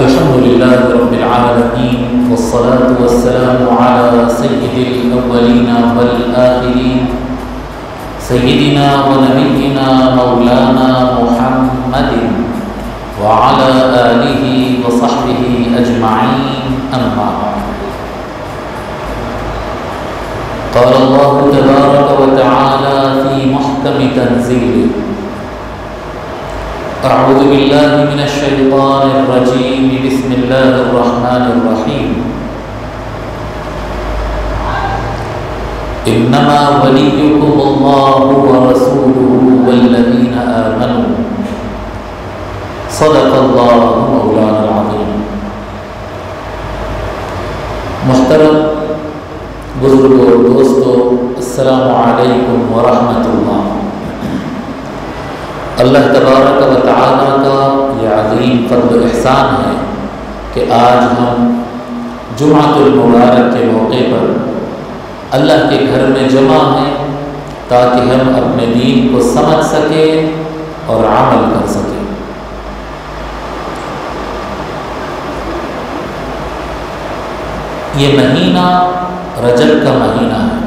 الحمد لله رب العالمين والصلاة والسلام على سيد الأولين والآخرين سيدنا ونبينا مولانا محمد وعلى آله وصحبه أجمعين أما بعد. قال الله تبارك وتعالى في محكم تنزيله: أعوذ بالله من الشيطان الرجيم بسم الله الرحمن الرحيم إنما وليكم الله ورسوله والذين آمنوا صدق الله مولانا العظيم. محترم بزرگوں اور دوستو، السلام علیکم ورحمۃ اللہ. اللہ تبارک و تعالیٰ کا یہ عظیم فضل و احسان ہے کہ آج ہم جمعۃ المبارک کے موقع پر اللہ کے گھر میں جمع ہیں تاکہ ہم اپنے دین کو سمجھ سکیں اور عمل کر سکیں. یہ مہینہ رجب کا مہینہ ہے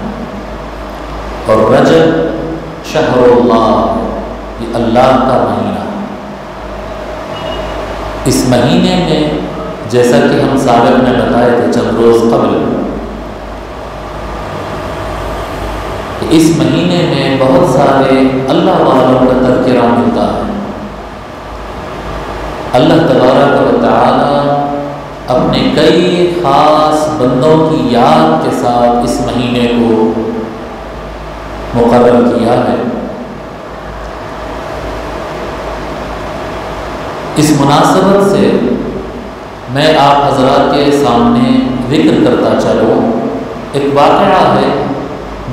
اور رجب شہر اللہ، یہ اللہ کا مہینہ ہے. اس مہینے میں جیسا کہ ہم سابق میں بتائے تھے چند روز قبل، کہ اس مہینے میں بہت سارے اللہ والوں کا تذکرہ ملتا ہے. اللہ تبارک و تعالی اپنے کئی خاص بندوں کی یاد کے ساتھ اس مہینے کو مقرر کیا ہے. اس مناسبت سے میں آپ حضرات کے سامنے ذکر کرتا چلوں. ایک واقعہ ہے،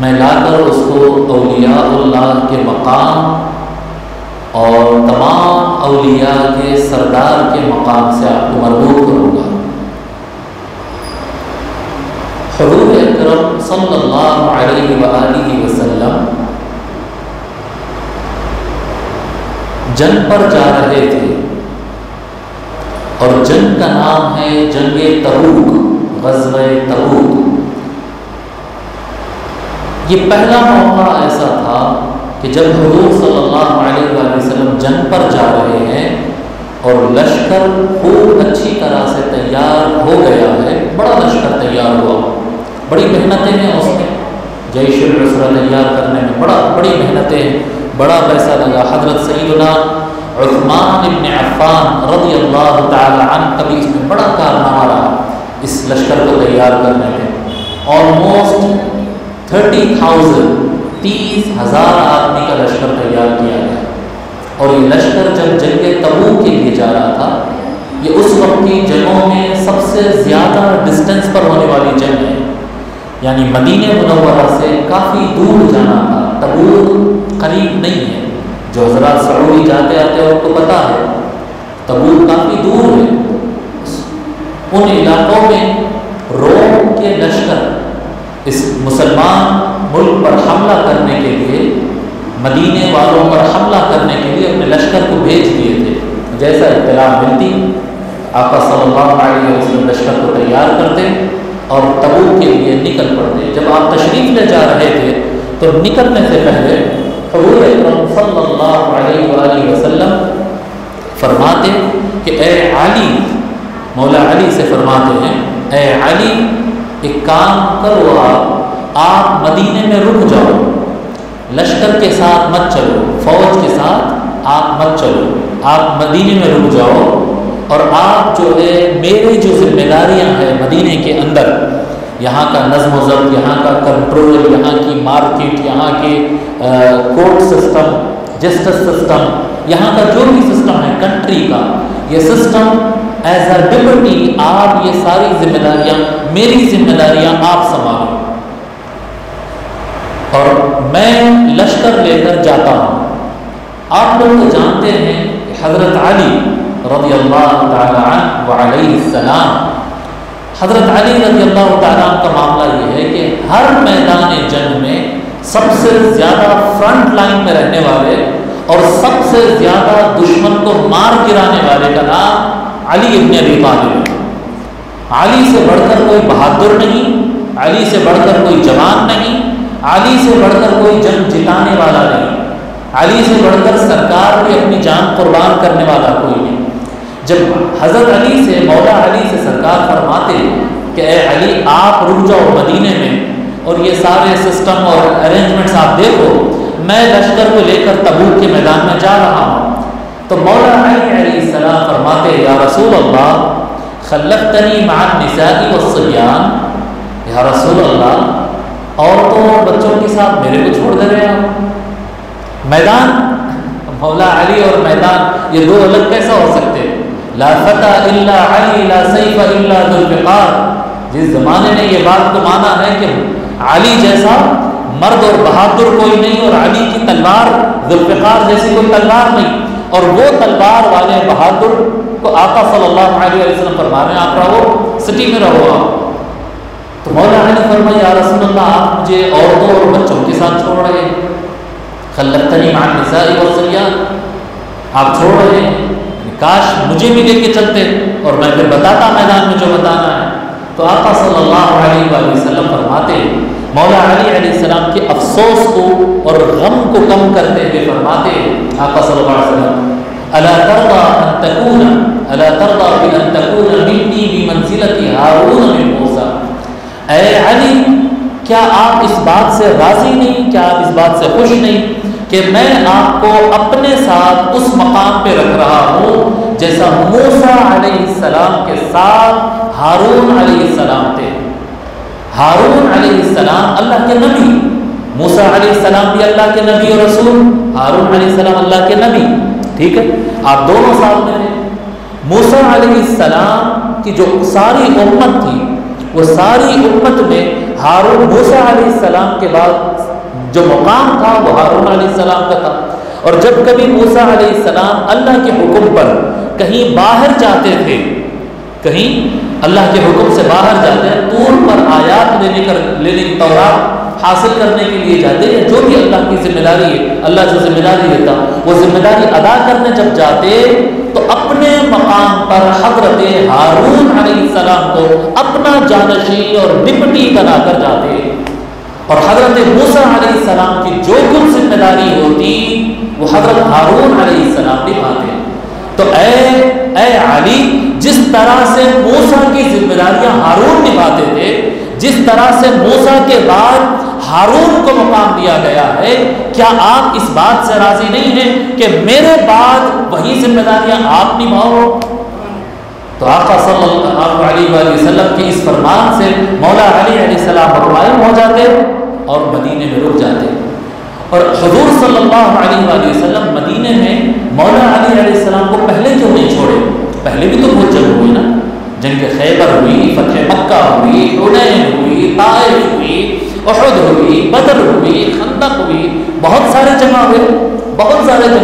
میں لا کر اس کو اولیاء اللہ کے مقام اور تمام اولیاء کے سردار کے مقام سے آپ کو مربوط کروں گا. حضور اکرم صلی اللہ علیہ وآلہ وسلم جنگ پر جا رہے تھے اور جنگ کا نام ہے جنگ تبوک، غزوہ تبوک. یہ پہلا موقع ایسا تھا کہ جب حضور صلی اللہ علیہ وآلہ وسلم جنگ پر جا رہے ہیں اور لشکر خوب اچھی طرح سے تیار ہو گیا ہے. بڑا لشکر تیار ہوا، بڑی محنتیں ہیں اس میں، جیش العسرہ تیار کرنے میں بڑی محنتیں، بڑا پیسہ لگا. حضرت سیدنا عثمان ابن عفان رضی اللہ تعالی عنہ کبھی اس میں بڑا کارنامہ رہا اس لشکر کو تیار کرنے میں. آلموسٹ 30,000 آدمی کا لشکر تیار کیا گیا. اور یہ لشکر جب جنگ تبوک کے لیے جا رہا تھا، یہ اس وقت کی جنگوں میں سب سے زیادہ ڈسٹینس پر ہونے والی جنگ ہے، یعنی مدینہ منورہ سے کافی دور جانا تھا. تبوک قریب نہیں ہے. جو حضرات سعودی جاتے آتے ہیں ان کو پتہ ہے تبوک کافی دور ہے. ان علاقوں میں روم کے لشکر اس مسلمان ملک پر حملہ کرنے کے لیے، مدینے والوں پر حملہ کرنے کے لیے اپنے لشکر کو بھیج دیے تھے. جیسا اطلاع ملتی آقا صلی اللہ علیہ وسلم لشکر کو تیار کرتے اور تبوک کے لیے نکل پڑتے. جب آپ تشریف لے جا رہے تھے تو نکلنے سے پہلے حضور اکرم صلی اللہ علیہ وآلہ وسلم فرماتے کہ اے علی، مولا علی سے فرماتے ہیں، اے علی ایک کام کرو، آپ مدینے میں رک جاؤ، لشکر کے ساتھ مت چلو، فوج کے ساتھ آپ مت چلو، آپ مدینے میں رک جاؤ اور آپ جو ہے میری جو ذمہ داریاں ہیں مدینے کے اندر، یہاں کا نظم و ضبط، یہاں کا کنٹرول، یہاں کی مارکیٹ، یہاں کے کورٹ سسٹم، جسٹس سسٹم، یہاں کا جو بھی سسٹم ہے کنٹری کا، یہ سسٹم ایز اے ڈپٹی آپ یہ ساری ذمہ داریاں، میری ذمہ داریاں آپ سنبھالو اور میں لشکر لے کر جاتا ہوں. آپ لوگ تو جانتے ہیں کہ حضرت علی رضی اللہ تعالی عنہ وعلیہ السلام، حضرت علی رضی اللہ تعالیٰ عنہ کا معاملہ یہ ہے کہ ہر میدان جنگ میں سب سے زیادہ فرنٹ لائن میں رہنے والے اور سب سے زیادہ دشمن کو مار گرانے والے کا نام علی ابن ابی طالب ہے۔ علی سے بڑھ کر کوئی بہادر نہیں، علی سے بڑھ کر کوئی جوان نہیں، علی سے بڑھ کر کوئی جنگ جتانے والا نہیں، علی سے بڑھ کر سرکار کی اپنی جان قربان کرنے والا کوئی نہیں۔ جب حضرت علی سے، مولا علی سے سرکار فرماتے کہ اے علی آپ رک جاؤ مدینے میں اور یہ سارے سسٹم اور ارینجمنٹس آپ دیکھو، میں لشکر کو لے کر تبوک کے میدان میں جا رہا ہوں، تو مولا علی علیہ السلام فرماتے یا رسول اللہ خلفتنی مع النساء والصبیان، یا رسول اللہ عورتوں اور بچوں کے ساتھ میرے کو چھوڑ دے رہے ہیں۔ میدان مولا علی اور میدان یہ دو الگ کیسا ہو سکتے؟ لا فتح الا علی لا سیف الا ذو الفقار، جس زمانے نے یہ بات کو مانا ہے کہ علی جیسا مرد اور بہادر کوئی نہیں اور علی کی تلوار ذو الفقار جیسی کوئی تلوار نہیں، اور وہ تلوار والے بہادر کو آقا صلی اللہ علیہ وسلم فرما رہے ہیں آپ رہو سٹی میں رہو آپ۔ تو مولا علی فرمایا یا رسول اللہ آپ مجھے عورتوں اور بچوں کے ساتھ چھوڑ رہے ہیں، خلفتنی مع النساء والصبیان، آپ چھوڑ رہے ہیں، کاش مجھے بھی لے کے چلتے اور میں پھر بتاتا میدان میں جو بتانا ہے۔ تو آقا صلی اللہ علیہ وآلہ وسلم فرماتے، مولا علی علیہ السلام کے افسوس کو اور غم کو کم کرتے ہوئے فرماتے آقا صلی اللہ علیہ وسلم الا ترضى ان تكون الا ترضى بان تكون مني بمنزلة هارون من موسى، اے علی کیا آپ اس بات سے راضی نہیں، کیا آپ اس بات سے خوش نہیں کہ میں آپ کو اپنے ساتھ اس مقام پہ رکھ رہا ہوں جیسا موسیٰ علیہ السلام کے ساتھ ہارون علیہ السلام تھے۔ ہارون علیہ السلام اللہ کے نبی، موسیٰ علیہ السلام بھی اللہ کے نبی اور رسول، ہارون علیہ السلام اللہ کے نبی، ٹھیک ہے، آپ دونوں ساتھ میں تھے۔ موسیٰ علیہ السلام کی جو ساری امت تھی وہ ساری امت میں ہارون، موسیٰ علیہ السلام کے بعد جو مقام تھا وہ ہارون علیہ السلام کا تھا، اور جب کبھی موسیٰ علیہ السلام اللہ کے حکم پر کہیں باہر جاتے تھے، کہیں اللہ کے حکم سے باہر جاتے ہیں، طور پر آیات لینے کی تورات حاصل کرنے کے لیے جاتے ہیں، جو بھی اللہ کی ذمہ داری ہے، اللہ جو ذمہ داری دیتا وہ ذمہ داری ادا کرنے جب جاتے تو اپنے مقام پر حضرت ہارون علیہ السلام کو اپنا جانشین اور ڈپٹی بنا کر جاتے، اور حضرت موسیٰ علیہ السلام کی جو کچھ ذمہ داری ہوتی وہ حضرت ہارون علیہ السلام نبھاتے۔ تو اے علی، جس طرح سے موسیٰ کی ذمہ داریاں ہارون نبھاتے تھے، جس طرح سے موسیٰ کے بعد ہارون کو مقام دیا گیا ہے، کیا آپ اس بات سے راضی نہیں ہیں کہ میرے بعد وہی ذمہ داریاں آپ نبھاؤ؟ تو آقا صلی اللہ علیہ وآلہ وسلم کی اس فرمان سے مولا علی علیہ السلام مطمئن ہو جاتے اور مدینے میں رک جاتے، اور حضور صلی اللہ علیہ وآلہ وسلم مدینے میں مولا علی علیہ السلام کو پہلے کیوں نہیں چھوڑے؟ پہلے بھی تو بہت جنگ ہوئی نا، جنگ خیبر ہوئی، فتح مکہ ہوئی، حنین ہوئی، طائف ہوئی، احد ہوئی، بدر ہوئی، خندق ہوئی، بہت سارے جنگ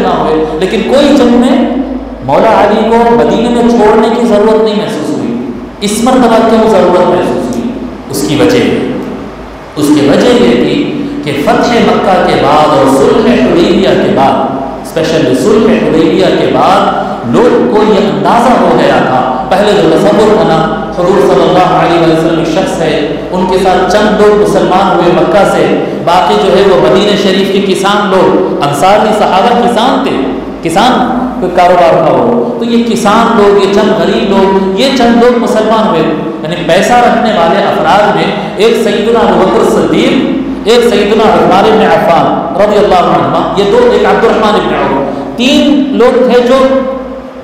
ہوئے، لیکن کوئی جنگ میں مولا علی کو مدینے میں چھوڑنے کی ضرورت نہیں محسوس ہوئی۔ اس مرتبہ کیوں ضرورت محسوس ہوئی؟ اس کی وجہ یہ تھی کہ فتح مکہ کے بعد اور صلح حدیبیہ کے بعد، اسپیشلی صلح حدیبیہ کے بعد لوگ کو یہ اندازہ ہو گیا تھا، پہلے جو تصور بنا حضور صلی اللہ علیہ وسلم ایک شخص ہے، ان کے ساتھ چند لوگ مسلمان ہوئے مکہ سے، باقی جو ہے وہ مدینہ شریف کے کسان لوگ، انصاری صحابہ کسان تھے، کسان کوئی کاروبار تھا وہ، تو یہ کسان لوگ، یہ چند غریب لوگ، یہ چند لوگ مسلمان ہوئے، یعنی پیسہ رکھنے والے افراد میں ایک سیدنا ابوبکر صدیق، ایک سیدنا عثمان بن عفان رضی اللہ عنہ، یہ دو، ایک عبد الرحمن بن عوف، تین لوگ تھے جو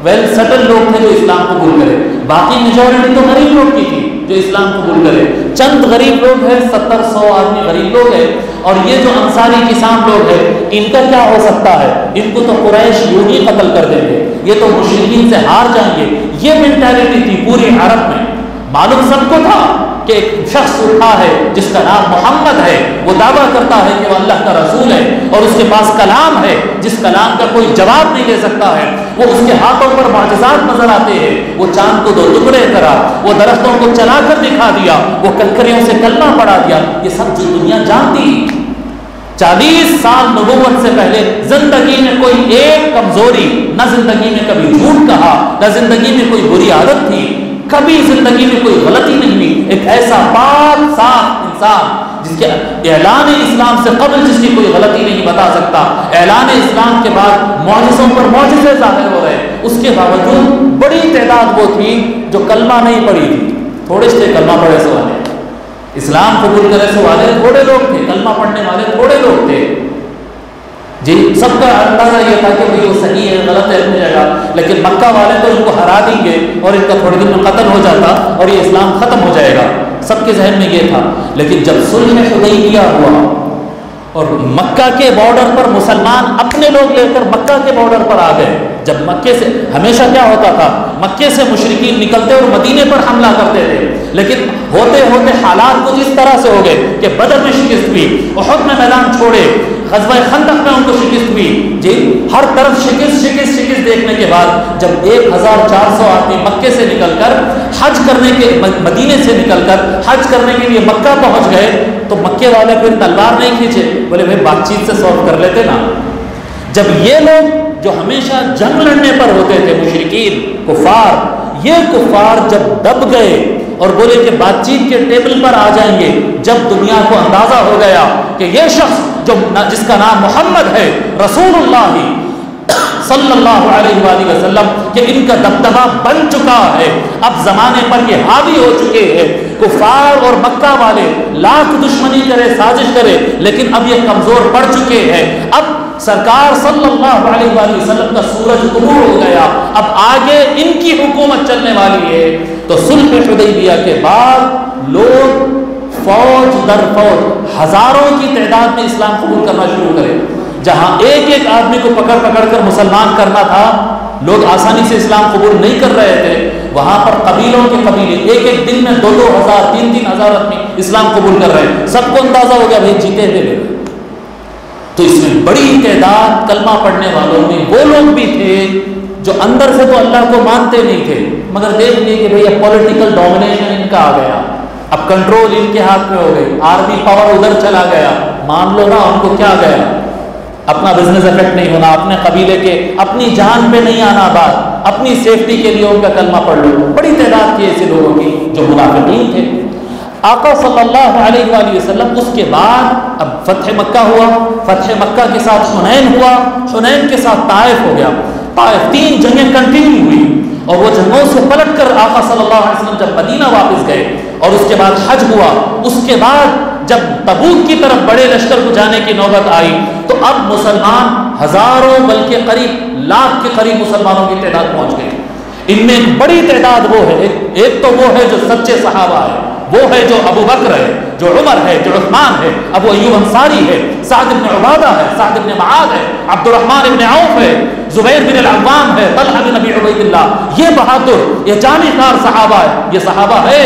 ویل سیٹل لوگ تھے جو اسلام قبول کرے، باقی میجورٹی تو غریب لوگ کی تھی جو اسلام قبول کرے، چند غریب لوگ ہیں، 70-100 آدمی غریب لوگ ہیں، اور یہ جو انصاری کسان لوگ ہیں ان کا کیا ہو سکتا ہے؟ ان کو تو قریش یوں ہی قتل کر دیں گے، یہ تو مشرکین سے ہار جائیں گے، یہ مینٹیلٹی تھی پورے عرب میں۔ معلوم سب کو تھا کہ ایک شخص اٹھا ہے جس کا نام محمد ہے، وہ دعویٰ کرتا ہے کہ وہ اللہ کا رسول ہے، اور اس کے پاس کلام ہے جس کلام کا کوئی جواب نہیں دے سکتا ہے، وہ اس کے ہاتھوں پر معجزات نظر آتے ہیں، وہ چاند کو 2 ٹکڑے کرا، وہ درختوں کو چلا کر دکھا دیا، وہ کنکریوں سے کلمہ پڑھا دیا، یہ سب جو دنیا جانتی۔ 40 سال نبوت سے پہلے زندگی میں کوئی ایک کمزوری، نہ زندگی میں کبھی جھوٹ کہا، نہ زندگی میں کوئی بری عادت تھی، کبھی زندگی میں کوئی غلطی نہیں ہوئی. ایک ایسا پاک صاف انسان جس کے اعلان اسلام سے قبل جس کی کوئی غلطی نہیں بتا سکتا، اعلان اسلام کے بعد معجزوں پر معجزے ظاہر ہو رہے، اس کے باوجود بڑی تعداد وہ تھی جو کلمہ نہیں پڑھی تھی. تھوڑے سے کلمہ پڑھے سے والے، اسلام قبول کرے سے والے تھوڑے لوگ تھے، کلمہ پڑھنے والے تھوڑے لوگ تھے. جی سب کا اندازہ یہ تھا کہ وہ صحیح ہے غلط ہے اپنی جگہ، لیکن مکہ والے تو ان کو ہرا دیں گے اور ان کا تھوڑے دن میں قتل ہو جاتا اور یہ اسلام ختم ہو جائے گا. سب کے ذہن میں یہ تھا. لیکن جب صلح حدیبیہ ہوا اور مکہ کے بارڈر پر مسلمان اپنے لوگ لے کر مکہ کے بارڈر پر آ گئے، جب مکے سے ہمیشہ کیا ہوتا تھا، مکے سے مشرکین نکلتے اور مدینے پر حملہ کرتے تھے، لیکن ہوتے ہوتے حالات کچھ اس طرح سے ہو گئے کہ بدر میں شکست ہوئی، احد میں میدان چھوڑے، غزوہ خندق میں ان کو شکست ہوئی. جی ہر طرف شکست شکست شکست دیکھنے کے بعد جب 1400 آدمی مکے سے نکل کر حج کرنے کے مدینے سے نکل کر حج کرنے کے لیے مکہ پہنچ گئے تو مکے والے پھر تلوار نہیں کھینچے، بولے بھائی بات چیت سے سولو کر لیتے نا. جب یہ لوگ جو ہمیشہ جنگ لڑنے پر ہوتے تھے مشرکین کفار، یہ کفار جب دب گئے اور بولے کہ بات چیت کے ٹیبل پر آ جائیں گے، جب دنیا کو اندازہ ہو گیا کہ یہ شخص جو جس کا نام محمد ہے رسول اللہ صلی اللہ علیہ وآلہ وسلم، کہ ان کا دبدبہ بن چکا ہے، اب زمانے پر یہ حاوی ہو چکے ہیں. کفار اور مکہ والے لاکھ دشمنی کرے سازش کرے لیکن اب یہ کمزور پڑ چکے ہیں. اب سرکار صلی اللہ علیہ وآلہ وسلم کا سورج طلوع ہو گیا، اب آگے ان کی حکومت چلنے والی ہے. تو صلح حدیبیہ کے بعد لوگ فوج در فوج ہزاروں کی تعداد میں اسلام قبول کرنا شروع کرے. جہاں ایک ایک آدمی کو پکڑ پکڑ کر مسلمان کرنا تھا، لوگ آسانی سے اسلام قبول نہیں کر رہے تھے، وہاں پر قبیلوں کے قبیلے ایک ایک دن میں 2-2 ہزار 3-3 ہزار آدمی اسلام قبول کر رہے ہیں. سب کو اندازہ ہو گیا بھائی جیتے ہوئے لے. تو اس میں بڑی تعداد کلمہ پڑھنے والوں میں وہ لوگ بھی تھے جو اندر سے تو اللہ کو مانتے نہیں تھے، مگر دیکھ لیے کہ بھئی اب پولیٹیکل ڈومینیشن ان کا آ گیا، اب کنٹرول ان کے ہاتھ میں ہو گئی، آرمی پاور ادھر چلا گیا، مان لو نا ان کو کیا گیا، اپنا بزنس افیکٹ نہیں ہونا، اپنے قبیلے کے اپنی جان پہ نہیں آنا بات، اپنی سیفٹی کے لیے ان کا کلمہ پڑھ لو. بڑی تعداد تھی ایسے لوگوں کی جو منافقین تھے. آقا صلی اللہ علیہ وآلہ وسلم اس کے بعد اب فتح مکہ ہوا، فتح مکہ کے ساتھ حنین ہوا، حنین کے ساتھ طائف ہو گیا. طائف 3 جنگیں کنٹینیو ہوئی اور وہ جنگوں سے پلٹ کر آقا صلی اللہ علیہ وسلم جب مدینہ واپس گئے اور اس کے بعد حج ہوا، اس کے بعد جب تبوک کی طرف بڑے لشکر کو جانے کی نوبت آئی تو اب مسلمان ہزاروں بلکہ قریب لاکھ کے قریب مسلمانوں کی تعداد پہنچ گئی. ان میں ایک بڑی تعداد وہ ہے، ایک تو وہ ہے جو سچے صحابہ ہے، وہ ہے جو ابو بکر ہے، جو عمر ہے، جو عثمان ہے، ابو ایوب انصاری ہے، سعد بن عبادہ ہے، سعد بن معاذ ہے، عبد الرحمن بن عوف ہے، زبیر بن العوام ہے، طلحہ بن ابی عبید اللہ. یہ بہادر، یہ جانبدار صحابہ ہے، یہ صحابہ ہے.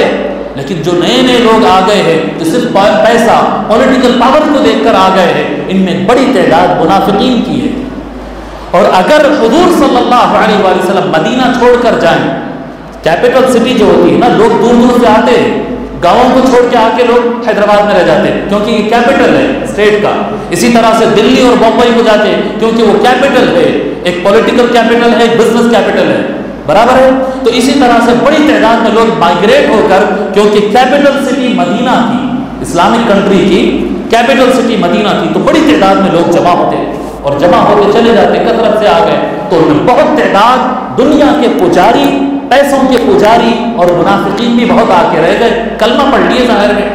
لیکن جو نئے نئے لوگ آ گئے ہیں جو صرف پیسہ پولیٹیکل پاور کو دیکھ کر آ گئے ہیں، ان میں بڑی تعداد منافقین کی ہے. اور اگر حضور صلی اللہ علیہ وآلہ وسلم مدینہ چھوڑ کر جائیں، کیپٹل سٹی جو ہوتی ہے نا، لوگ دور دور سے آتے ہیں، گاؤں کو چھوڑ کے آ کے لوگ حیدرآباد میں رہ جاتے ہیں کیونکہ یہ کیپٹل ہے اسٹیٹ کا. اسی طرح سے دلی اور بمبئی کو جاتے ہیں کیونکہ وہ کیپٹل ہے، ایک پولیٹیکل کیپٹل ہے، ایک بزنس کیپٹل ہے، برابر ہے. تو اسی طرح سے بڑی تعداد میں لوگ مائگریٹ ہو کر، کیونکہ کیپٹل سٹی مدینہ تھی، اسلامک کنٹری کی کیپٹل سٹی مدینہ تھی، تو بڑی تعداد میں لوگ جمع ہوتے اور جمع ہوتے چلے جاتے، کثرت سے آ گئے. تو ان میں بہت تعداد دنیا کے پجاری، پیسوں کے پجاری اور منافقین بھی بہت آ کے رہ گئے. کلمہ پڑھ لیے ظاہر میں،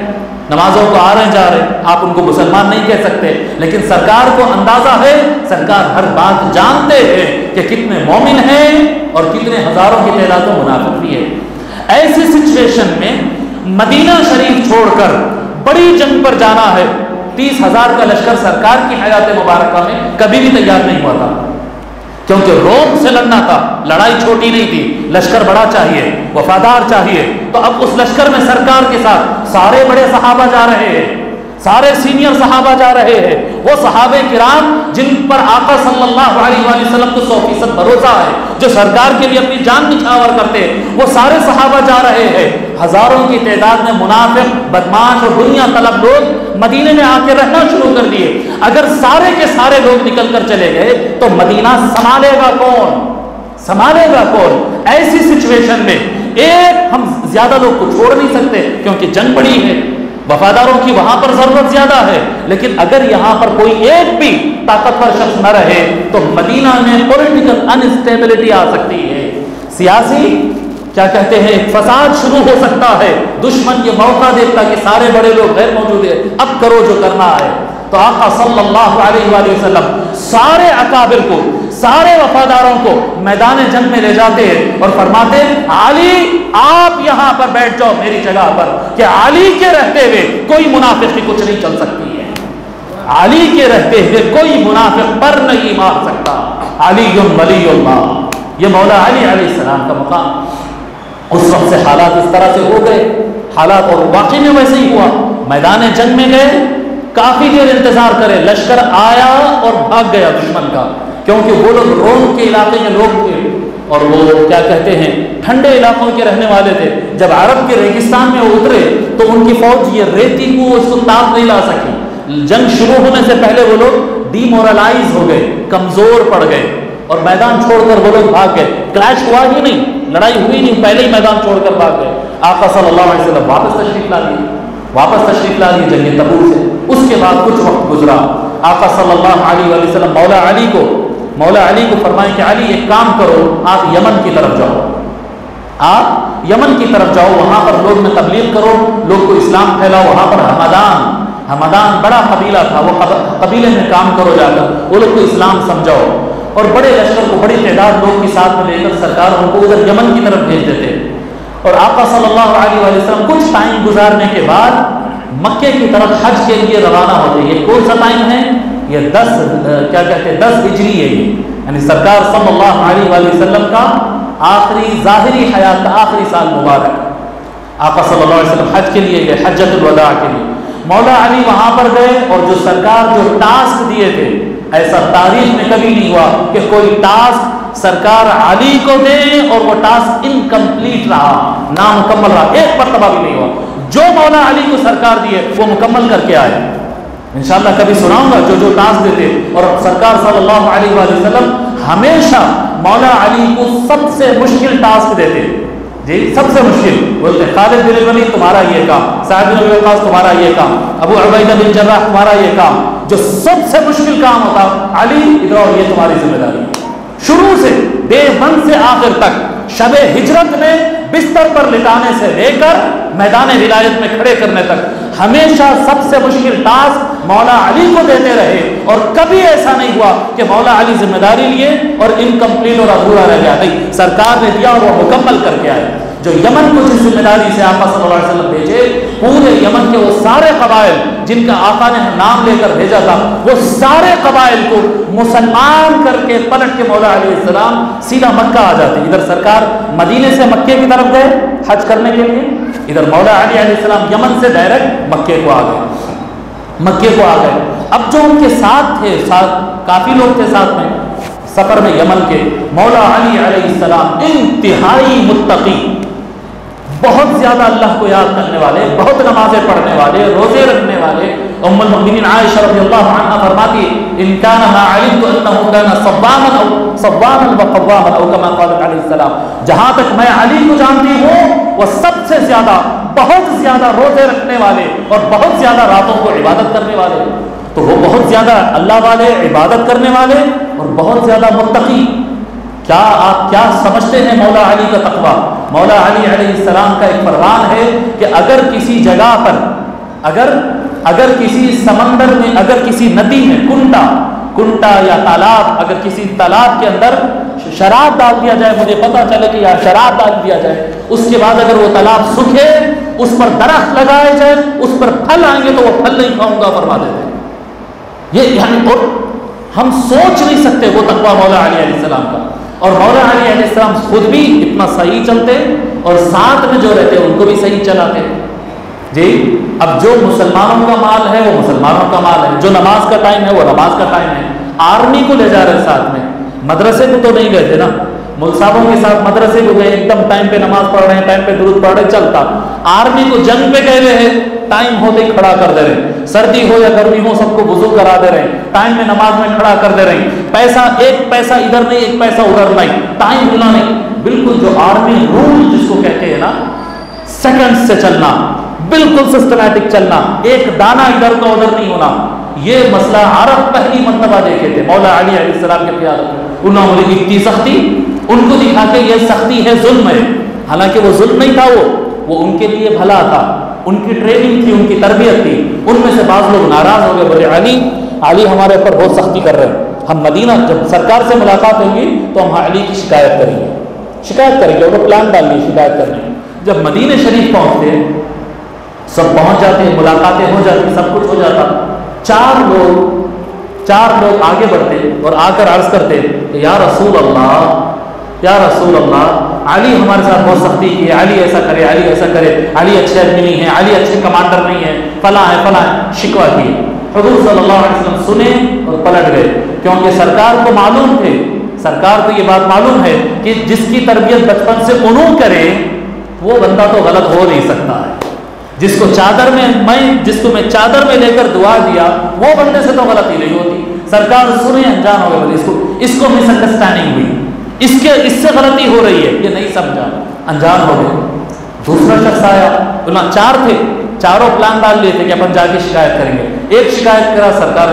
نمازوں کو آ رہے جا رہے، آپ ان کو مسلمان نہیں کہہ سکتے، لیکن سرکار کو اندازہ ہے، سرکار ہر بات جانتے ہیں کہ کتنے مومن ہیں اور کتنے ہزاروں کی تعداد میں منافق بھی ہے. ایسی سچویشن میں مدینہ شریف چھوڑ کر بڑی جنگ پر جانا ہے. 30,000 کا لشکر سرکار کی حیات مبارکہ میں کبھی بھی تیار نہیں ہوا تھا، کیونکہ روم سے لڑنا تھا. لڑائی چھوٹی نہیں تھی، لشکر بڑا چاہیے، وفادار چاہیے. تو اب اس لشکر میں سرکار کے ساتھ سارے بڑے صحابہ جا رہے ہیں، سارے سینئر صحابہ جا رہے ہیں، وہ صحابہ کرام جن پر آقا صلی اللہ علیہ وآلہ وسلم کو 100% بھروسہ ہے، جو سرکار کے لیے اپنی جان نچھاور کرتے ہیں، وہ سارے صحابہ جا رہے ہیں. ہزاروں کی تعداد میں منافق، بدماش اور دنیا طلب لوگ مدینے میں آ کے رہنا شروع کر دیے. اگر سارے کے سارے لوگ نکل کر چلے گئے تو مدینہ سنبھالے گا کون؟ سنبھالے گا کون؟ ایسی سچویشن میں ایک ہم زیادہ لوگ کو چھوڑ نہیں سکتے کیونکہ جنگ بڑی ہے، وفاداروں کی وہاں پر ضرورت زیادہ ہے، لیکن اگر یہاں پر کوئی ایک بھی طاقتور شخص نہ رہے تو مدینہ میں پولیٹیکل انسٹیبلٹی آ سکتی ہے، سیاسی کیا کہتے ہیں فساد شروع ہو سکتا ہے، دشمن یہ موقع دیکھتا کہ سارے بڑے لوگ غیر موجود ہیں، اب کرو جو کرنا ہے۔ تو آقا صلی اللہ علیہ وآلہ وسلم سارے اکابر کو، سارے وفاداروں کو میدان جنگ میں لے جاتے ہیں اور فرماتے ہیں علی آپ یہاں پر بیٹھ جاؤ میری جگہ پر، کہ علی کے رہتے ہوئے کوئی منافق کی کچھ نہیں چل سکتی ہے، علی کے رہتے ہوئے کوئی منافق پر نہیں مار سکتا، علی ولی اللہ، یہ مولا علی علیہ السلام کا مقام۔ اس وقت سے حالات اس طرح سے ہو گئے، حالات اور واقعی میں ویسے ہی ہوا، میدان جنگ میں گئے، کافی دیر انتظار کرے، لشکر آیا اور بھاگ گیا دشمن کا، کیونکہ وہ لوگ روم کے علاقے کے لوگ تھے اور وہ کیا کہتے ہیں ٹھنڈے علاقوں کے رہنے والے تھے۔ جب عرب کے ریگستان میں وہ اترے تو ان کی فوج یہ ریتی کو اس کو تاب نہیں لا سکی، جنگ شروع ہونے سے پہلے وہ لوگ ڈی مورلائز ہو گئے، کمزور پڑ گئے اور میدان چھوڑ کر وہ لوگ بھاگ گئے، کلیش ہوا ہی نہیں، لڑائی ہوئی نہیں، پہلے ہی میدان چھوڑ کر بھاگ گئے۔ آقا صلی اللہ علیہ وسلم واپس تشریف لا دیے جنگ تبوک سے۔ اس کے بعد کچھ وقت گزرا، آقا صلی اللہ علیہ وآلہ وسلم مولا علی کو فرمائیں کہ علی ایک کام کرو، آپ یمن کی طرف جاؤ، آپ یمن کی طرف جاؤ، وہاں پر لوگ میں تبلیغ کرو، لوگ کو اسلام پھیلاؤ، وہاں پر ہمدان بڑا قبیلہ تھا، وہ قبیلے میں کام کرو جا کر، وہ لوگ کو اسلام سمجھاؤ، اور بڑے لشکر کو بڑی تعداد لوگ کے ساتھ میں لے کر سرکار ان کو ادھر یمن کی طرف بھیج دیتے۔ اور آقا صلی اللہ علیہ وآلہ وسلم کچھ ٹائم گزارنے کے بعد مکے کی طرف حج کے لیے روانہ ہوتے ہیں۔ یہ کون سا ٹائم ہے؟ یہ 10 ہجری ہے، یعنی سرکار صلی اللہ علیہ وآلہ وسلم کا آخری ظاہری حیات کا آخری سال مبارک۔ آقا صلی اللہ علیہ وسلم حج کے لیے گئے، حجۃ الوداع کے لیے۔ مولا علی وہاں پر گئے اور جو سرکار جو ٹاسک دیے تھے، ایسا تاریخ میں کبھی نہیں ہوا کہ کوئی ٹاسک سرکار علی کو دے اور وہ ٹاسک انکمپلیٹ رہا، نامکمل رہا، ایک مرتبہ بھی نہیں ہوا۔ جو مولا علی کو سرکار دیے وہ مکمل کر کے آئے۔ انشاءاللہ کبھی سناؤں گا جو ٹاسک دیتے، اور سرکار صلی اللہ علیہ وآلہ وسلم ہمیشہ مولا علی کو سب سے مشکل ٹاسک دیتے، جی سب سے مشکل بولتے خالد بن ولید تمہارا یہ کام، سعد بن ابی وقاص تمہارا یہ کام، ابو عبیدہ بن جراح تمہارا یہ کام، جو سب سے مشکل کام ہوتا علی ادھر اور یہ تمہاری ذمہ داری۔ شروع سے ڈے 1 سے آخر تک، شب ہجرت میں بستر پر لٹانے سے لے کر میدان ولایت میں کھڑے کرنے تک ہمیشہ سب سے مشکل ٹاسک مولا علی کو دیتے رہے، اور کبھی ایسا نہیں ہوا کہ مولا علی ذمہ داری لیے اور انکمپلیٹ اور ادھورا رہ گیا، نہیں، سرکار نے دیا اور وہ مکمل کر کے آئے۔ جو یمن کو جس ذمہ داری سے آقا صلی اللہ علیہ وسلم بھیجے، پورے یمن کے وہ سارے قبائل جن کا آقا نے نام لے کر بھیجا تھا، وہ سارے قبائل کو مسلمان کر کے پلٹ کے مولا علیہ السلام سیدھا مکہ آ جاتے۔ ادھر سرکار مدینے سے مکے کی طرف گئے حج کرنے کے لیے، ادھر مولا علی علیہ السلام یمن سے ڈائریکٹ مکے کو آ گئے۔ اب جو ان کے ساتھ تھے، کافی لوگ تھے ساتھ میں سفر میں یمن کے، مولا علی علیہ السلام انتہائی متقی، بہت زیادہ اللہ کو یاد کرنے والے، بہت نمازیں پڑھنے والے، روزے رکھنے والے۔ ام المؤمنین عائشہ رضی اللہ عنہا فرماتی ان کان ما علمت انه كان صواما وقواما او كما قال علیہ السلام، جہاں تک میں علی کو جانتی ہوں وہ سب سے زیادہ، بہت زیادہ روزے رکھنے والے اور بہت زیادہ راتوں کو عبادت کرنے والے۔ تو وہ بہت زیادہ اللہ والے، عبادت کرنے والے اور بہت زیادہ متقی۔ کیا آپ کیا سمجھتے ہیں مولا علی کا تقویٰ؟ مولا علی علیہ السلام کا ایک فرمان ہے کہ اگر کسی جگہ پر، اگر کسی سمندر میں، اگر کسی ندی میں کنٹا یا تالاب، اگر کسی تالاب کے اندر شراب ڈال دیا جائے، مجھے پتا چلے کہ یہاں شراب ڈال دیا جائے، اس کے بعد اگر وہ تالاب سوکھے، اس پر درخت لگائے جائے، اس پر پھل آئیں گے تو وہ پھل نہیں کھاؤں گا فرما دیتے۔ یہ یعنی اور ہم سوچ نہیں سکتے وہ تقویٰ مولا علی علیہ السلام کا۔ اور مولا علی علیہ السلام خود بھی اتنا صحیح چلتے اور ساتھ میں جو رہتے ان کو بھی صحیح چلاتے۔ جی اب جو مسلمانوں کا مال ہے وہ مسلمانوں کا مال ہے، جو نماز کا ٹائم ہے وہ نماز کا ٹائم ہے۔ آرمی کو لے جا رہے ساتھ میں، مدرسے کو تو نہیں گئے تھے نا، مول صاحبوں کے ساتھ مدرسے کو گئے، ایک دم ٹائم پہ نماز پڑھ رہے ہیں، ٹائم پہ درود پڑھ رہے، چلتا۔ آرمی کو جنگ پہ گئے ہوئے ہیں، ٹائم ہوتے ہی کھڑا کر دے رہے ہیں، سردی ہو یا گرمی ہو سب کو وضو کرا دے رہے ہیں، ٹائم میں نماز میں کھڑا کر دے رہے ہیں، پیسہ ایک پیسہ ادھر نہیں ایک پیسہ ادھر نہیں، ٹائم بھولنا نہیں، بالکل جو آرمی رول جس کو کہتے ہیں نا، سیکنڈ سے چلنا، بالکل سسٹمیٹک چلنا، ایک دانہ ادھر کا ادھر نہیں ہونا. یہ مسئلہ عرب پہلی مرتبہ دیکھے تھے مولا علی علیہ السلام کے قیادت میں. انہوں نے اتنی سختی ان کو دکھا کے یہ سختی ہے، ظلم ہے، حالانکہ وہ ظلم نہیں تھا، وہ ان کے لیے بھلا تھا، ان کی ٹریننگ تھی، ان کی تربیت تھی. ان میں سے بعض لوگ ناراض ہو گئے، بولے علی ہمارے اوپر بہت سختی کر رہے ہیں، ہم مدینہ جب سرکار سے ملاقات ہوگی تو ہم علی کی شکایت کریں گے. وہ پلان ڈال لیے شکایت کرنے. جب مدینہ شریف پہنچتے سب پہنچ جاتے، ملاقاتیں ہو جاتی، سب کچھ ہو جاتا، چار لوگ آگے بڑھتے اور آ کر عرض کرتے کہ یا رسول اللہ علی ہمارے ساتھ بہت سختی کی ہے، علی ایسا کرے، علی اچھے آدمی نہیں ہے، علی اچھے کمانڈر نہیں ہے، فلاں ہے، شکوہ کی. حضور صلی اللہ علیہ وسلم سنے اور پلٹ گئے، کیونکہ سرکار کو معلوم تھے، سرکار کو یہ بات معلوم ہے کہ جس کی تربیت بچپن سے انہوں کرے وہ بندہ تو غلط ہو نہیں سکتا ہے. جس کو میں چادر میں لے کر دعا دیا وہ بندے سے تو غلطی نہیں ہوتی. سرکار سنے انجان ہو گئے، اس کو مس انڈرسٹینڈنگ ہوئی، اس سے غلطی ہو رہی ہے، یہ نہیں سمجھا، انجان ہو گئے. دوسرا شخص آیا، چار تھے، چاروں پلان ڈال لیے تھے کہ اپن جا کے شکایت کریں گے. ایک شکایت کرا، سرکار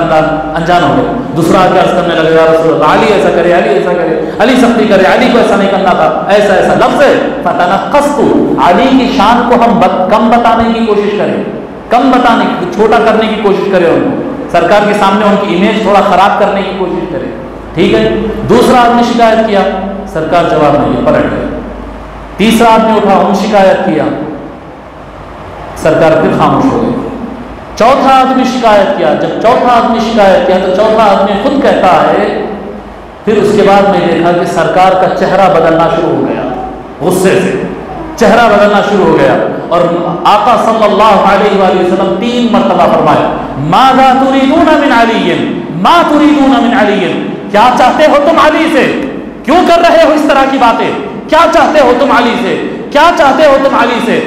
انجان ہو گئے. دوسرا آ کے عرض کرنے لگا، یا رسول اللہ علی ایسا کرے، علی سختی کرے، علی کو ایسا نہیں کرنا تھا، ایسا لفظ ہے. فتنقصت، علی کی شان کو ہم کم بتانے کی کوشش کریں، چھوٹا کرنے کی کوشش کریں، ان کو سرکار کے سامنے ان کی امیج تھوڑا خراب کرنے کی کوشش کریں. ٹھیک ہے. دوسرا آدمی شکایت کیا، سرکار جواب نہیں، پلٹ گئے. تیسرا آدمی اٹھا، ان شکایت کیا، سرکار پھر خاموش ہو گئے. چوتھا آدمی شکایت کیا، جب چوتھا آدمی شکایت کیا تو چوتھا آدمی خود کہتا ہے، پھر اس کے بعد میں دیکھا کہ سرکار کا چہرہ بدلنا شروع ہو گیا، غصے سے چہرہ بدلنا شروع ہو گیا. اور آقا صلی اللہ علیہ وآلہ وسلم 3 مرتبہ فرمایا، ماذا تريدون من علی، ما تريدون من علی، کیا چاہتے ہو تم علی سے، کیوں کر رہے ہو اس طرح کی باتیں، کیا چاہتے ہو تم علی سے، کیا چاہتے ہو تم علی سے.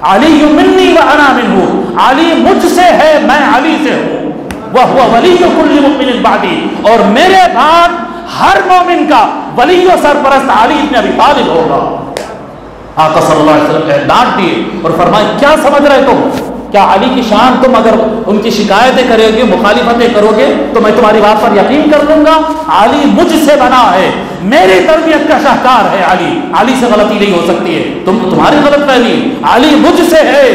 علی منی وانا منہ، علی مجھ سے ہے، میں علی سے ہوں. وہو ولی کل مؤمن بعدی، اور میرے بعد ہر مومن کا ولی و سرپرست علی بن ابی طالب ہوگا. آقا صلی اللہ علیہ وسلم نے ڈانٹ دیے اور فرمایا، کیا سمجھ رہے تم، کیا علی کی شان تم اگر ان کی شکایتیں کرو گے، مخالفتیں کرو گے تو میں تمہاری بات پر یقین کر لوں گا؟ علی مجھ سے بنا ہے، میری تربیت کا شاہکار ہے علی سے غلطی نہیں ہو سکتی ہے، تمہاری غلط فہمی، علی مجھ سے ہے،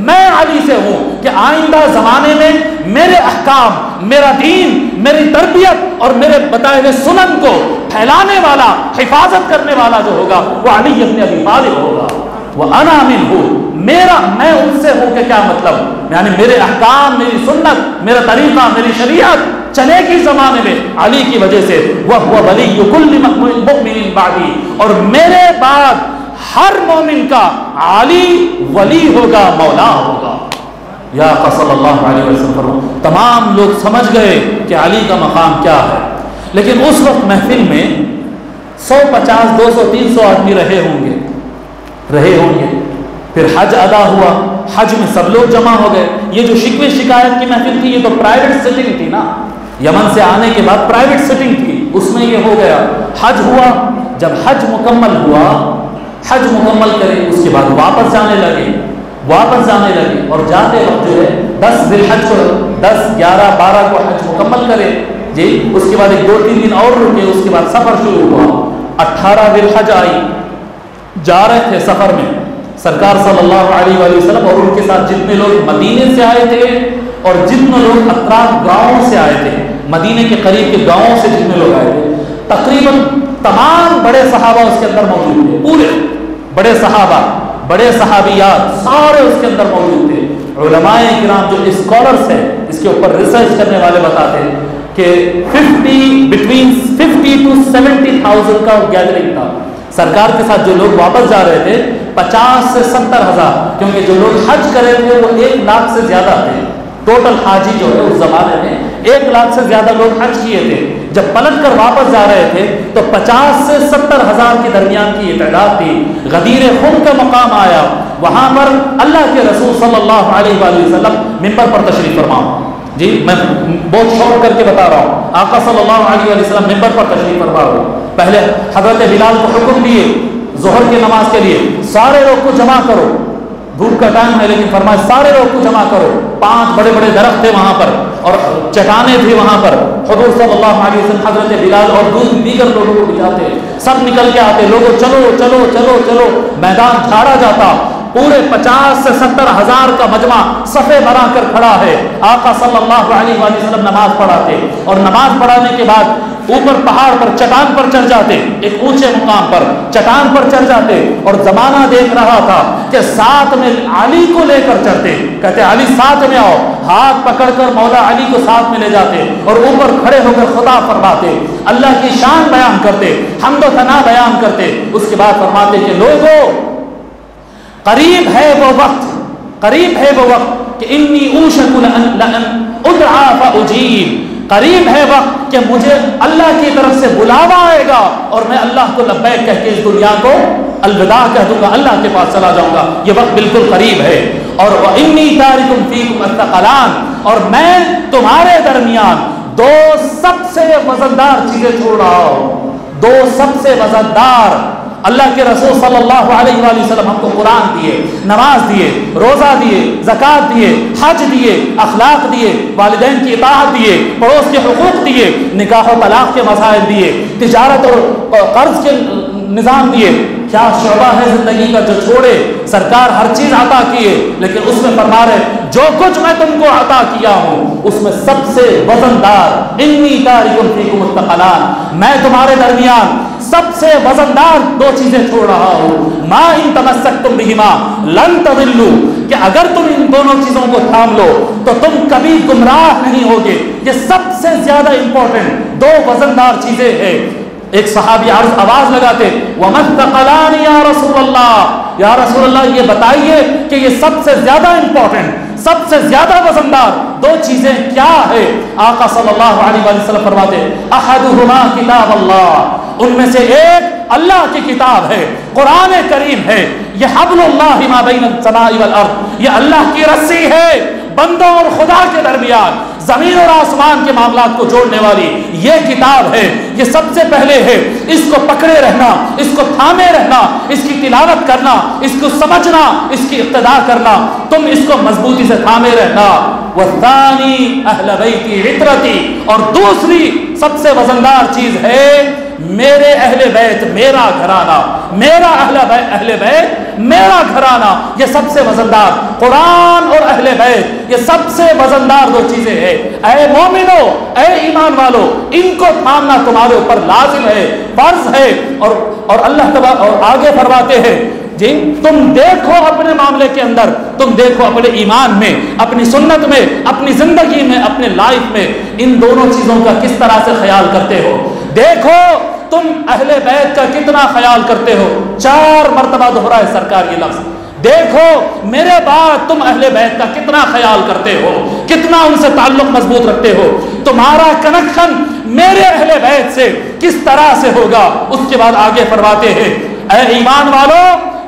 میں علی سے ہوں. کہ آئندہ زمانے میں میرے احکام، میرا دین، میری تربیت اور میرے بتائے ہوئے سنن کو پھیلانے والا، حفاظت کرنے والا جو ہوگا وہ علی بن ابی طالب ہوگا. وہ انا منہ، میں ان سے ہوں. کہ کیا مطلب، یعنی میرے احکام، میری سنت، میرا طریقہ، میری شریعت چلے گی زمانے میں علی کی وجہ سے. وہ ولی کل مؤمن بعدی، اور میرے بعد ہر مومن کا علی ولی ہوگا، مولا ہوگا. یا آقا صلی اللہ علیہ وسلم، تمام لوگ سمجھ گئے کہ علی کا مقام کیا ہے. لیکن اس وقت محفل میں 150 200 300 آدمی رہے ہوں گے. پھر حج ادا ہوا، حج میں سب لوگ جمع ہو گئے. یہ جو شکوے شکایت کی محفل تھی، یہ تو پرائیویٹ سیٹنگ تھی نا، یمن سے آنے کے بعد پرائیویٹ سیٹنگ تھی، اس میں یہ ہو گیا. حج ہوا، جب حج مکمل ہوا، حج مکمل کرے اس کے بعد واپس جانے لگے. اور جاتے وقت جو ہے 10 ذی الحج کو 10 11 12 کو حج مکمل کرے جی. اس کے بعد 2-3 دن اور رکے، اس کے بعد سفر شروع ہوا. 18 ذی الحج آئی، جا رہے تھے سفر میں سرکار صلی اللہ علیہ وآلہ وسلم اور ان کے ساتھ جتنے لوگ مدینے سے آئے تھے اور جتنے لوگ اطراف گاؤں سے آئے تھے، مدینے کے قریب کے گاؤں سے جتنے لوگ آئے تھے، تقریباً تمام بڑے صحابہ اس کے اندر موجود تھے. پورے بڑے صحابہ، بڑے صحابیات سارے اس کے اندر موجود تھے. علماء کرام جو اسکالرس ہیں، اس کے اوپر ریسرچ کرنے والے بتاتے ہیں کہ 50 to 70,000 کا گیدرنگ تھا. سرکار کے ساتھ جو لوگ واپس جا رہے تھے 50 سے 70 ہزار، کیونکہ جو لوگ حج کر رہے تھے وہ 1 لاکھ سے زیادہ تھے. ٹوٹل حاجی جو ہے اس زمانے میں 1 لاکھ سے زیادہ لوگ حج کیے تھے. جب پلٹ کر واپس جا رہے تھے تو 50 سے 70 ہزار کے درمیان کی یہ تعداد تھی. غدیر خم کا مقام آیا, وہاں پر اللہ کے رسول صلی اللہ علیہ وآلہ وسلم منبر پر تشریف فرما. جی میں بہت شوق کر کے بتا رہا ہوں, آقا صلی اللہ علیہ وآلہ وسلم منبر پر تشریف فرما ہو. پہلے حضرت بلال کو حکم دیے ظہر کی نماز کے لیے, سارے لوگ کو جمع کرو, دھوپ کا ٹائم ہے لیکن فرمایا سارے لوگ کو جمع کرو. 5 بڑے بڑے درخت تھے وہاں پر اور چٹانیں تھی وہاں پر. حضور صلی اللہ علیہ وسلم حضرت بلال اور دیگر لوگوں کو بٹھاتے, سب نکل کے آتے, لوگوں چلو چلو چلو چلو. میدان جھاڑا جاتا, پورے 50 سے 70 ہزار کا مجمع صفے بنا کر کھڑا ہے. آقا صلی اللہ علیہ وآلہ وسلم نماز پڑھاتے اور نماز پڑھانے کے بعد اوپر پہاڑ پر چٹان پر چڑھ جاتے, ایک اونچے مقام پر چٹان پر چڑھ جاتے اور زمانہ دیکھ رہا تھا کہ ساتھ میں علی کو لے کر چڑھتے. کہتے علی ساتھ میں آؤ, ہاتھ پکڑ کر مولا علی کو ساتھ میں لے جاتے اور اوپر کھڑے ہو کر خدا فرماتے, اللہ کی شان بیان کرتے, حمد و ثنا بیان کرتے. اس کے بعد فرماتے کہ لوگوں قریب ہے وہ وقت, قریب ہے وہ وقت کہ انی اوشک لأن ادعا فاجیب. قریب ہے وقت کہ مجھے اللہ کی طرف سے بلاوا آئے گا اور میں اللہ کو لبیک کہہ کے اس دنیا کو الوداع کہہ دوں گا, اللہ کے پاس چلا جاؤں گا. یہ وقت بالکل قریب ہے. اور وانی تارک فیکم الثقلان, اور میں تمہارے درمیان 2 سب سے وزندار چیزیں چھوڑ رہا ہوں. 2 سب سے وزندار. اللہ کے رسول صلی اللہ علیہ وآلہ وسلم ہم کو قرآن دیے, نماز دیے, روزہ دیے, زکوٰۃ دیے, حج دیے, اخلاق دیے, والدین کی اطاعت دیے, پڑوس کے حقوق دیے, نکاح و طلاق کے مسائل دیے, تجارت اور قرض کے نظام دیے. کیا شعبہ ہے زندگی کا جو چھوڑے؟ سرکار ہر چیز عطا کیے لیکن اس میں فرما رہے جو کچھ میں تم کو عطا کیا ہوں اس میں سب سے وزندار انی تارک فیکم الثقلان, میں تمہارے درمیان سب سے وزندار 2 چیزیں چھوڑ رہا ہوں. ما ان تمسکتم بہما لن تضلوا, کہ اگر تم ان دونوں چیزوں کو تھام لو تو تم کبھی گمراہ نہیں ہوگے. یہ سب سے زیادہ امپورٹنٹ 2 وزندار چیزیں ہیں. ایک صحابی آواز لگاتے وَمَا الثَّقَلَانِ یا رسول اللہ, یا رسول اللہ یہ بتائیے کہ یہ سب سے زیادہ امپورٹنٹ, سب سے زیادہ وزندار 2 چیزیں کیا ہے؟ آقا صلی اللہ علیہ وآلہ وسلم فرماتے احدہما کتاب اللہ, ان میں سے ایک اللہ کی کتاب ہے, قرآن کریم ہے. یہ حبل اللہ ما بین السماء والارض, یہ اللہ کی رسی ہے بندوں اور خدا کے درمیان, زمین اور آسمان کے معاملات کو جوڑنے والی یہ کتاب ہے. یہ سب سے پہلے ہے اس کو پکڑے رہنا, اس کو تھامے رہنا, اس کی تلاوت کرنا, اس کو سمجھنا, اس کی اقتداء کرنا, تم اس کو مضبوطی سے تھامے رہنا. والثانی اہل بیتی عطرتی, اور دوسری سب سے وزندار چیز ہے میرے اہل بیت, میرا گھرانہ, میرا اہل بیت میرا گھرانہ. یہ سب سے وزندار, قرآن اور اہل بیت یہ سب سے وزندار 2 چیزیں ہیں. اے مومنو, اے ایمان والو, ان کو تھامنا تمہارے اوپر لازم ہے, فرض ہے. اور اللہ تبارک اور آگے فرماتے ہیں جی تم دیکھو اپنے معاملے کے اندر, تم دیکھو اپنے ایمان میں, اپنی سنت میں, اپنی زندگی میں, اپنے لائف میں ان دونوں چیزوں کا کس طرح سے خیال کرتے ہو. دیکھو تم اہل بیت کا کتنا خیال کرتے ہو. 4 مرتبہ دہرائے سرکار یہ لفظ. دیکھو میرے بعد تم اہل بیت کا کتنا خیال کرتے ہو, کتنا ان سے تعلق مضبوط رکھتے ہو, تمہارا کنیکشن میرے اہل بیت سے کس طرح سے ہوگا. اس کے بعد آگے فرماتے ہیں اے ایمان والو,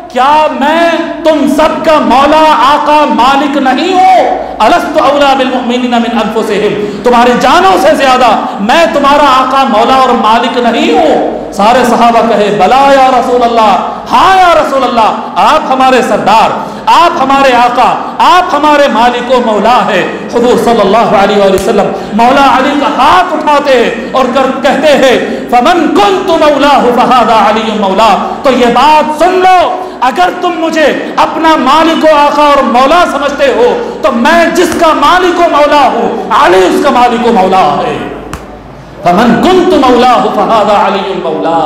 کیا میں تم سب کا مولا, آقا, مالک نہیں ہوں؟ الست اولا بالمؤمنین من انفسہم, تمہاری جانوں سے زیادہ میں تمہارا آقا, مولا اور مالک نہیں ہوں؟ سارے صحابہ کہے بلا یا رسول اللہ, ہاں یا رسول اللہ, آپ ہمارے سردار, آپ ہمارے آقا, آپ ہمارے مالک و مولا ہے. حضور صلی اللہ علیہ وآلہ وسلم مولا علی کا ہاتھ اٹھاتے ہیں اور کہتے ہیں فمن کنت مولاہ فہذا علی مولا. تو یہ بات سن لو, اگر تم مجھے اپنا مالک و آقا اور مولا سمجھتے ہو تو میں جس کا مالک و مولا ہوں علی اس کا مالک و مولا ہے. فمن کنت مولاہ فہذا علی مولا.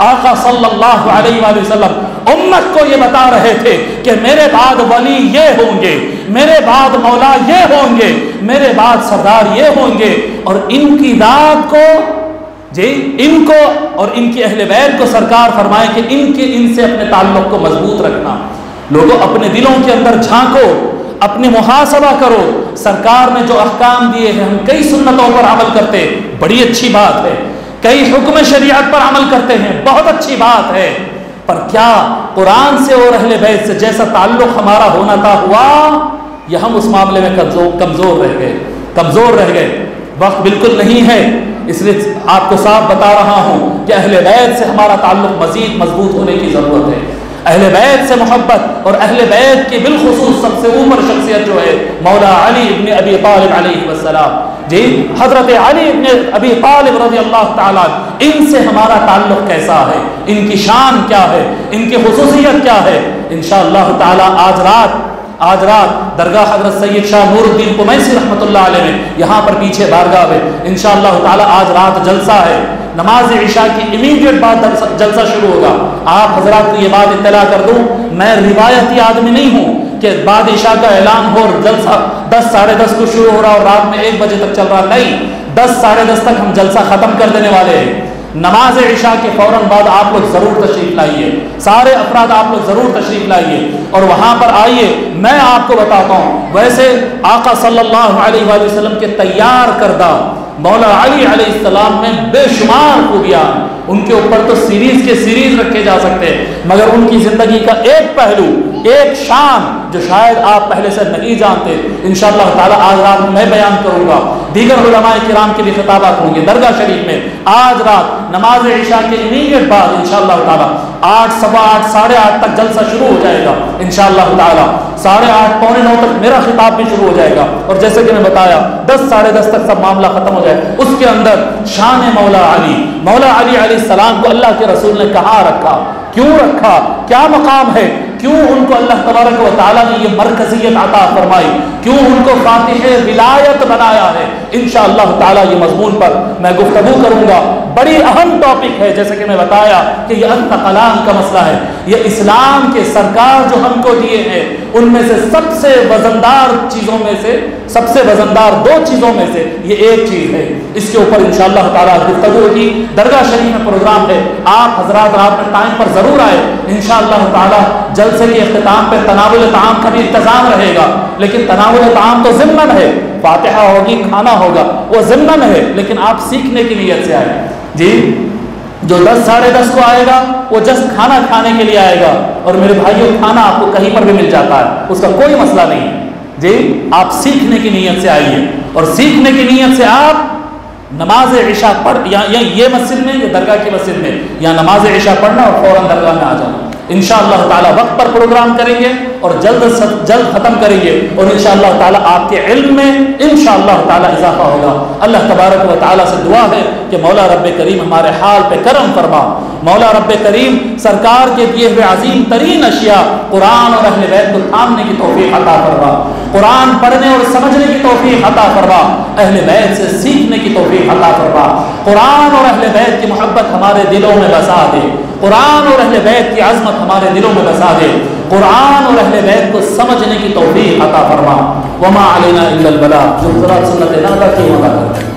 آقا صلی اللہ علیہ وآلہ وسلم امت کو یہ بتا رہے تھے کہ میرے بعد ولی یہ ہوں گے, میرے بعد مولا یہ ہوں گے, میرے بعد سردار یہ ہوں گے. اور ان کی ذات کو جی ان کو اور ان کی اہل بیت کو سرکار فرمائے کہ ان سے اپنے تعلق کو مضبوط رکھنا. لوگوں اپنے دلوں کے اندر جھانکو, اپنی محاسبہ کرو. سرکار نے جو احکام دیے ہیں ہم کئی سنتوں پر عمل کرتے ہیں، بڑی اچھی بات ہے. کئی حکم شریعت پر عمل کرتے ہیں، بہت اچھی بات ہے. پر کیا قرآن سے اور اہل بیت سے جیسا تعلق ہمارا ہونا تھا ہوا، یا ہم اس معاملے میں کمزور رہ گئے؟ وقت بالکل نہیں ہے، اس لیے آپ کو صاف بتا رہا ہوں کہ اہل بیت سے ہمارا تعلق مزید مضبوط ہونے کی ضرورت ہے. اہل بیت سے محبت، اور اہل بیت کی بالخصوص سب سے اوپر شخصیت جو ہے مولا علی ابن ابی طالب علیہ السلام، جی حضرت علی ابن ابی طالب رضی اللہ تعالیٰ، ان سے ہمارا تعلق کیسا ہے، ان کی شان کیا ہے، ان کی خصوصیت کیا ہے. انشاءاللہ تعالیٰ آج رات درگاہ حضرت سید شاہ نور الدین قمیسی رحمۃ اللہ علیہ میں یہاں پر پیچھے بارگاہ ہے، انشاءاللہ تعالیٰ آج رات جلسہ ہے. نماز عشاء کی امیڈیٹ بعد جلسہ شروع ہوگا. آپ حضرات کو یہ بات اطلاع کر دوں، میں روایتی آدمی نہیں ہوں کہ بعد عشاء کا اعلان ہو اور جلسہ 10 ساڑھے 10 کو شروع ہو رہا اور رات میں 1 بجے تک چل رہا. نہیں، 10 ساڑھے 10 تک ہم جلسہ ختم کر دینے والے ہیں. نماز عشاء کے فوراً بعد آپ لوگ ضرور تشریف لائیے، سارے افراد آپ لوگ ضرور تشریف لائیے اور وہاں پر آئیے. میں آپ کو بتاتا ہوں، ویسے آقا صلی اللہ علیہ وآلہ وسلم کے تیار کردہ مولا علی علیہ السلام میں بے شمار خوبیاں، ان کے اوپر تو سیریز رکھے جا سکتے ہیں، مگر ان کی زندگی کا ایک پہلو، ایک شان جو شاید آپ پہلے سے نہیں جانتے، انشاءاللہ تعالی آج رات میں بیان کروں گا. دیگر علماء کرام کے بھی خطابات ہوں گے درگاہ شریف میں. آج رات نماز عشاء کے امیڈیٹ بعد انشاءاللہ تعالی 8 سوا 8 ساڑھے 8 تک جلسہ شروع ہو جائے گا انشاءاللہ تعالی. 8:30 پونے 9 تک میرا خطاب بھی شروع ہو جائے گا، اور جیسے کہ میں بتایا 10 ساڑھے 10 تک سب معاملہ ختم ہو جائے. اس کے اندر شان مولا علی علیہ السلام کو اللہ کے رسول نے کہاں رکھا، کیوں رکھا، کیا مقام ہے، کیوں ان کو اللہ تبارک و تعالیٰ نے یہ مرکزیت عطا فرمائی، کیوں ان کو فاتح ولایت بنایا ہے. انشاءاللہ تعالیٰ یہ مضمون پر میں گفتگو کروں گا. بڑی اہم ٹاپک ہے، جیسے کہ میں بتایا کہ یہ انتقالان کا مسئلہ ہے. یہ اسلام کے سرکار جو ہم کو دیے ہیں ان میں سے سب سے وزندار 2 چیزوں میں سے یہ ایک چیز ہے. اس کے اوپر انشاءاللہ تعالیٰ گفتگو کی. درگاہ شریف میں پروگرام ہے، آپ حضرات رات میں ٹائم پر ضرور آئے. انشاءاللہ تعالیٰ جلسے کے اختتام پہ تناول طعام کا بھی انتظام رہے گا، لیکن تناول طعام تو ضمن ہے، فاتحہ ہوگی، کھانا ہوگا، وہ ضمن ہے، لیکن آپ سیکھنے کی نیت سے آئے. جی جو 10 ساڑھے 10 کو آئے گا وہ جسٹ کھانا کھانے کے لیے آئے گا، اور میرے بھائیوں کھانا آپ کو کہیں پر بھی مل جاتا ہے، اس کا کوئی مسئلہ نہیں. جی آپ سیکھنے کی نیت سے آئیے، اور سیکھنے کی نیت سے آپ نماز عشاء پڑھ یا یہ مسجد میں یا درگاہ کی مسجد میں یا نماز عشاء پڑھنا اور فوراً درگاہ میں آ جانا. انشاءاللہ تعالی وقت پر پروگرام کریں گے اور جلد ختم کریں گے، اور انشاءاللہ تعالی آپ کے علم میں انشاءاللہ تعالی اضافہ ہوگا. اللہ تبارک و تعالی سے دعا ہے کہ مولا رب کریم ہمارے حال پہ کرم فرما. مولا رب کریم سرکار کے دیے ہوئے عظیم ترین اشیاء قرآن اور اہل بیت کو تھامنے کی توفیق عطا فرما، قرآن پڑھنے اور سمجھنے کی توفیق عطا فرما، اہل بیت سے سیکھنے کی توفیق عطا فرما. قرآن اور اہل بیت کی محبت ہمارے دلوں میں بسا دے، قرآن اور اہل بیت کی عظمت ہمارے دلوں میں بسا دے، قرآن اور اہل بیت کو سمجھنے کی توفیق عطا فرما. وما علینا الا البلاغ. جو سنت نہ کی